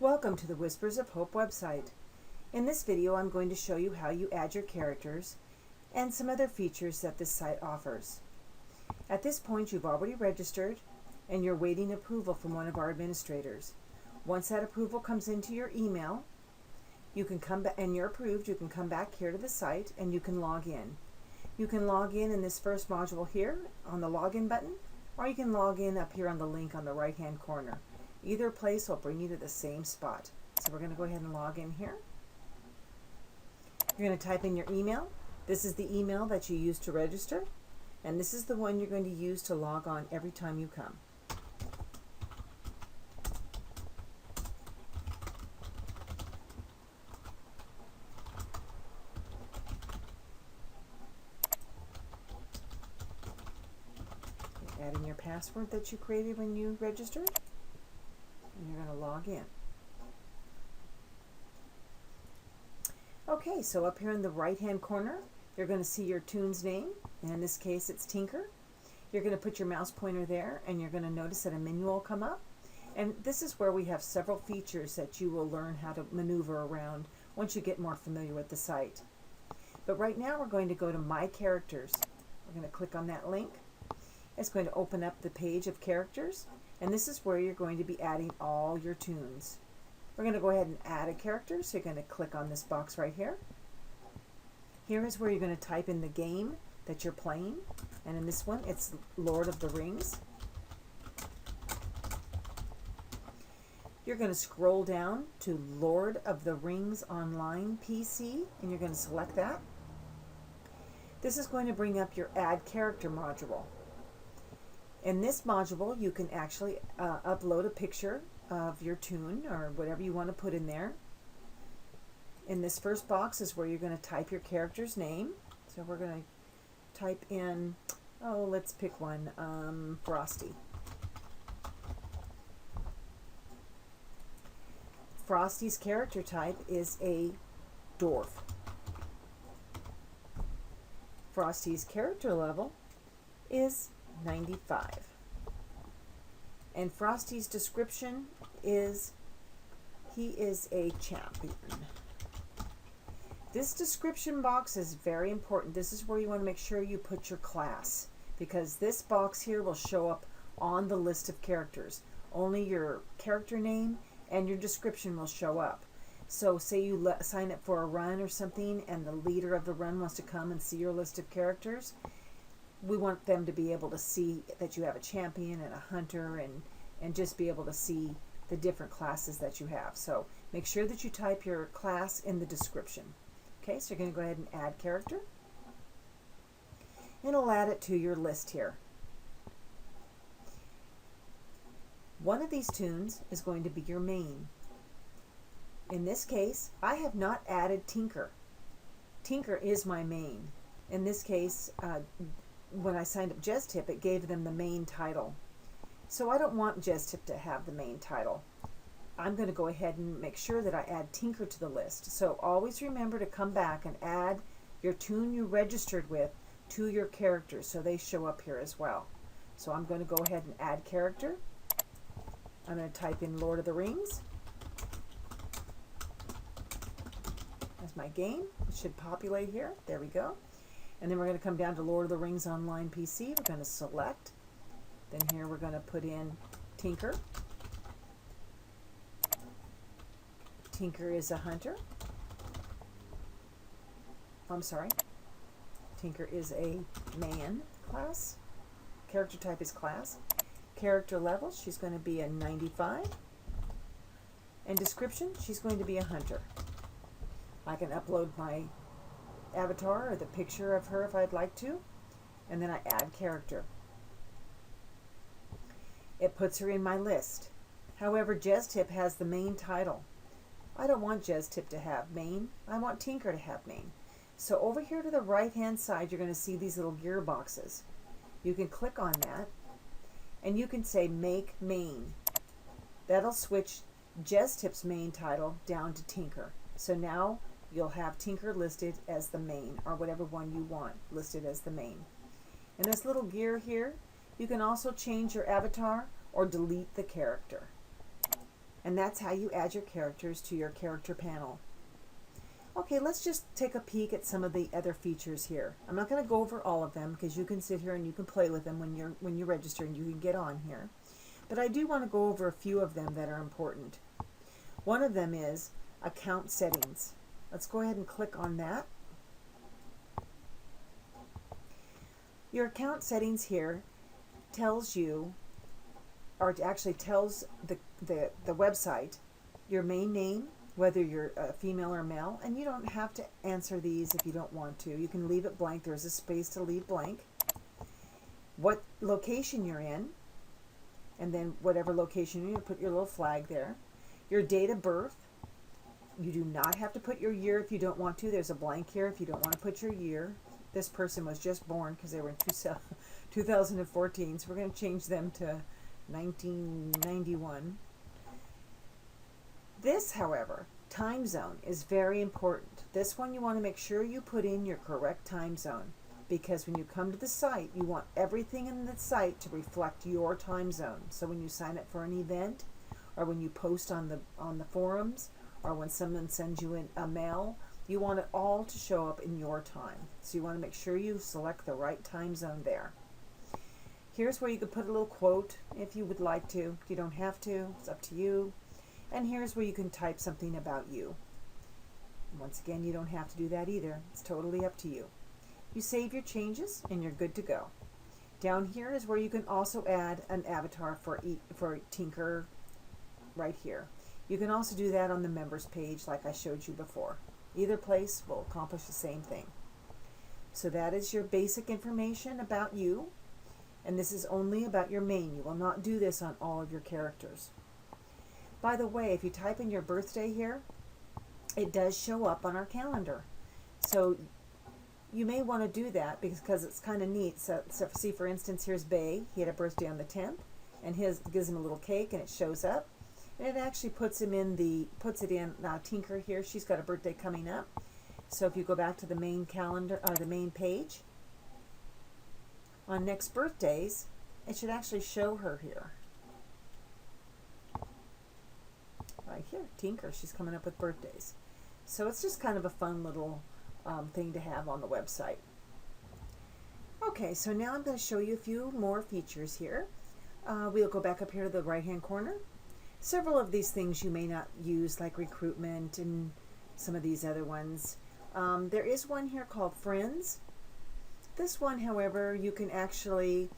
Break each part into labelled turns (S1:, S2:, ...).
S1: Welcome to the Whispers of Hope website. In this video, I'm going to show you how you add your characters and some other features that this site offers. At this point, you've already registered and you're waiting approval from one of our administrators. Once that approval comes into your email, you can come back and you're approved. You can come back here to the site and you can log in. You can log in this first module here on the login button, or you can log in up here on the link on the right hand corner. Either place will bring you to the same spot. So we're going to go ahead and log in here. You're going to type in your email. This is the email that you use to register, and this is the one you're going to use to log on every time you come. Add in your password that you created when you registered, and you're going to log in. Okay, so up here in the right hand corner, you're going to see your tune's name, and in this case it's Tinker. You're going to put your mouse pointer there, and you're going to notice that a menu will come up, and this is where we have several features that you will learn how to maneuver around once you get more familiar with the site. But right now we're going to go to My Characters. We're going to click on that link. It's going to open up the page of characters, and this is where you're going to be adding all your tunes. We're going to go ahead and add a character, so you're going to click on this box right here. Here is where you're going to type in the game that you're playing, and in this one it's Lord of the Rings. You're going to scroll down to Lord of the Rings Online PC, and you're going to select that. This is going to bring up your Add Character module. In this module, you can actually upload a picture of your tune or whatever you want to put in there. In this first box is where you're going to type your character's name. So we're going to type in, let's pick one, Frosty. Frosty's character type is a dwarf. Frosty's character level is 95. And Frosty's description is he is a champion. This description box is very important. This is where you want to make sure you put your class, because this box here will show up on the list of characters. Only your character name and your description will show up. So say you sign up for a run or something and the leader of the run wants to come and see your list of characters. We want them to be able to see that you have a champion and a hunter and just be able to see the different classes that you have. So make sure that you type your class in the description. Okay, so you're going to go ahead and add character. And it'll add it to your list here. One of these tunes is going to be your main. In this case, I have not added Tinker. Tinker is my main. In this case, when I signed up JezTip, it gave them the main title. So I don't want JezTip to have the main title. I'm going to go ahead and make sure that I add Tinker to the list. So always remember to come back and add your tune you registered with to your characters so they show up here as well. So I'm going to go ahead and add character. I'm going to type in Lord of the Rings as my game. It should populate here. There we go. And then we're going to come down to Lord of the Rings Online PC. We're going to select. Then here we're going to put in Tinker. Tinker is a hunter. I'm sorry. Tinker is a man class. Character type is class. Character level, she's going to be a 95. And description, she's going to be a hunter. I can upload my avatar or the picture of her if I'd like to, and then I add character. It puts her in my list. However, JezTip has the main title. I don't want JezTip to have main. I want Tinker to have main. So over here to the right hand side, you're going to see these little gear boxes. You can click on that and you can say make main. That'll switch JezTip's main title down to Tinker. So now you'll have Tinker listed as the main, or whatever one you want listed as the main. And this little gear here, you can also change your avatar or delete the character. And that's how you add your characters to your character panel. Okay, let's just take a peek at some of the other features here. I'm not going to go over all of them because you can sit here and you can play with them when you register and you can get on here. But I do want to go over a few of them that are important. One of them is account settings. Let's go ahead and click on that. Your account settings here tells you, or actually tells the website your main name, whether you're a female or male, and you don't have to answer these if you don't want to. You can leave it blank. There's a space to leave blank. What location you're in, and then whatever location you're in, put your little flag there. Your date of birth. You do not have to put your year if you don't want to. There's a blank here if you don't want to put your year. This person was just born because they were in 2014, so we're going to change them to 1991. This, however, time zone is very important. This one you want to make sure you put in your correct time zone, because when you come to the site, you want everything in the site to reflect your time zone. So when you sign up for an event, or when you post on the forums, or when someone sends you a mail, you want it all to show up in your time. So you want to make sure you select the right time zone there. Here's where you could put a little quote if you would like to. You don't have to. It's up to you. And here's where you can type something about you. Once again, you don't have to do that either. It's totally up to you. You save your changes and you're good to go. Down here is where you can also add an avatar for Tinker right here. You can also do that on the members page like I showed you before. Either place will accomplish the same thing. So that is your basic information about you, and this is only about your main. You will not do this on all of your characters. By the way, if you type in your birthday here, it does show up on our calendar. So you may want to do that because it's kind of neat. So see, for instance, here's Bay. He had a birthday on the 10th, and gives him a little cake, and it shows up. And it actually puts it in Tinker here. She's got a birthday coming up. So if you go back to the main calendar, or the main page, on next birthdays, it should actually show her here. Right here, Tinker, she's coming up with birthdays. So it's just kind of a fun little thing to have on the website. Okay, so now I'm going to show you a few more features here. We'll go back up here to the right-hand corner. Several of these things you may not use, like recruitment and some of these other ones. There is one here called Friends. This one, however, you can actually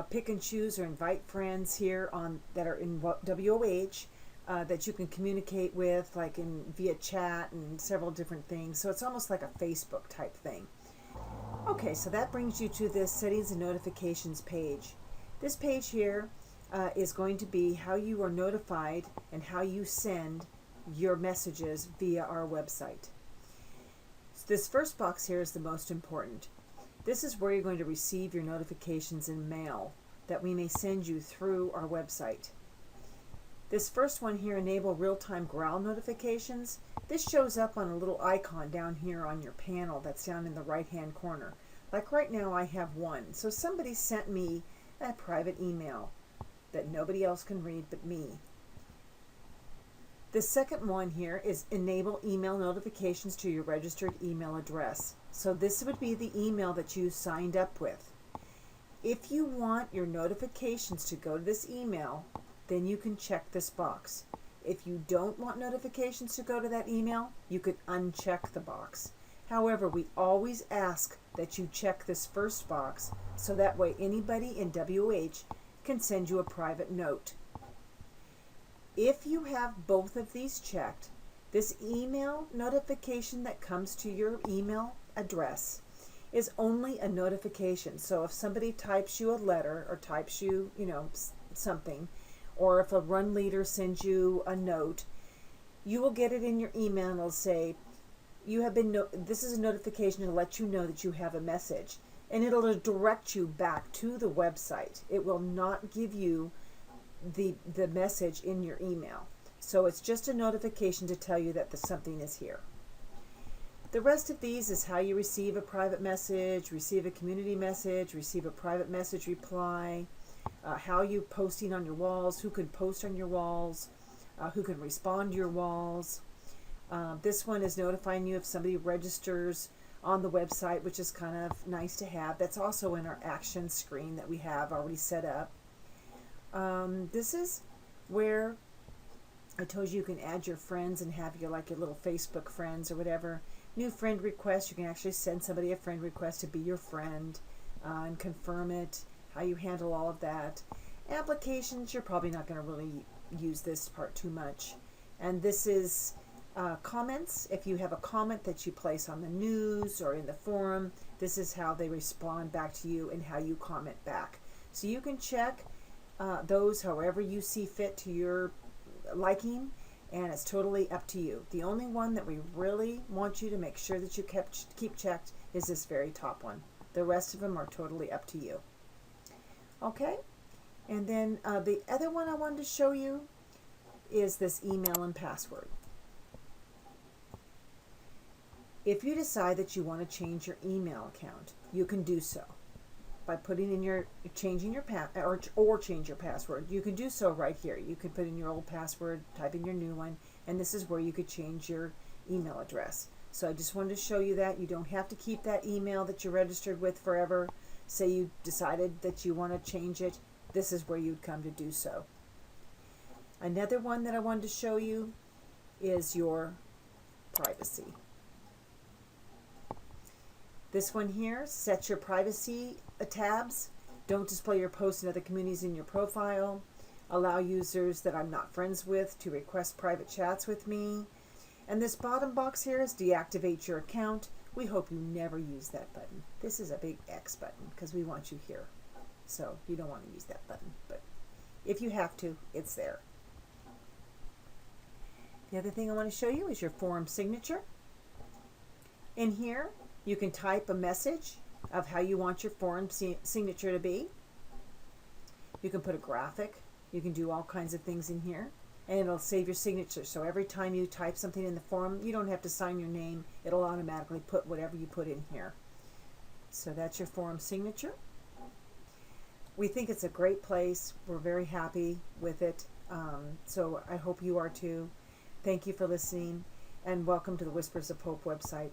S1: pick and choose or invite friends here that are in WOH that you can communicate with, like via chat and several different things. So it's almost like a Facebook type thing. Okay, so that brings you to this settings and notifications page. This page here is going to be how you are notified and how you send your messages via our website. So this first box here is the most important. This is where you're going to receive your notifications in mail that we may send you through our website. This first one here, enable real-time growl notifications. This shows up on a little icon down here on your panel that's down in the right-hand corner. Like right now I have one. So somebody sent me a private email that nobody else can read but me. The second one here is enable email notifications to your registered email address. So this would be the email that you signed up with. If you want your notifications to go to this email, then you can check this box. If you don't want notifications to go to that email, you could uncheck the box. However, we always ask that you check this first box so that way anybody in WH can send you a private note. If you have both of these checked, this email notification that comes to your email address is only a notification. So if somebody types you a letter or types you, something, or if a run leader sends you a note, you will get it in your email and it'll say, this is a notification to let you know that you have a message. And it'll direct you back to the website. It will not give you the message in your email. So it's just a notification to tell you that something is here. The rest of these is how you receive a private message, receive a community message, receive a private message reply, how you posting on your walls, who can post on your walls, who can respond to your walls. This one is notifying you if somebody registers on the website, which is kind of nice to have. That's also in our action screen that we have already set up. This is where I told you can add your friends and have your little Facebook friends or whatever. New friend request, you can actually send somebody a friend request to be your friend and confirm it, how you handle all of that. Applications, you're probably not going to really use this part too much. And this is comments. If you have a comment that you place on the news or in the forum, this is how they respond back to you and how you comment back. So you can check those however you see fit to your liking, and it's totally up to you. The only one that we really want you to make sure that you keep checked is this very top one. The rest of them are totally up to you. Okay, and then the other one I wanted to show you is this email and password. If you decide that you want to change your email account, you can do so by putting in changing your or change your password. You can do so right here. You can put in your old password, type in your new one, and this is where you could change your email address. So I just wanted to show you that. You don't have to keep that email that you're registered with forever. Say you decided that you want to change it, this is where you'd come to do so. Another one that I wanted to show you is your privacy. This one here sets your privacy tabs. Don't display your posts in other communities in your profile. Allow users that I'm not friends with to request private chats with me. And this bottom box here is deactivate your account. We hope you never use that button. This is a big X button because we want you here. So you don't want to use that button, but if you have to, it's there. The other thing I want to show you is your forum signature. In here, you can type a message of how you want your forum signature to be. You can put a graphic. You can do all kinds of things in here, and it'll save your signature. So every time you type something in the forum, you don't have to sign your name. It'll automatically put whatever you put in here. So that's your forum signature. We think it's a great place. We're very happy with it. So I hope you are too. Thank you for listening, and welcome to the Whispers of Hope website.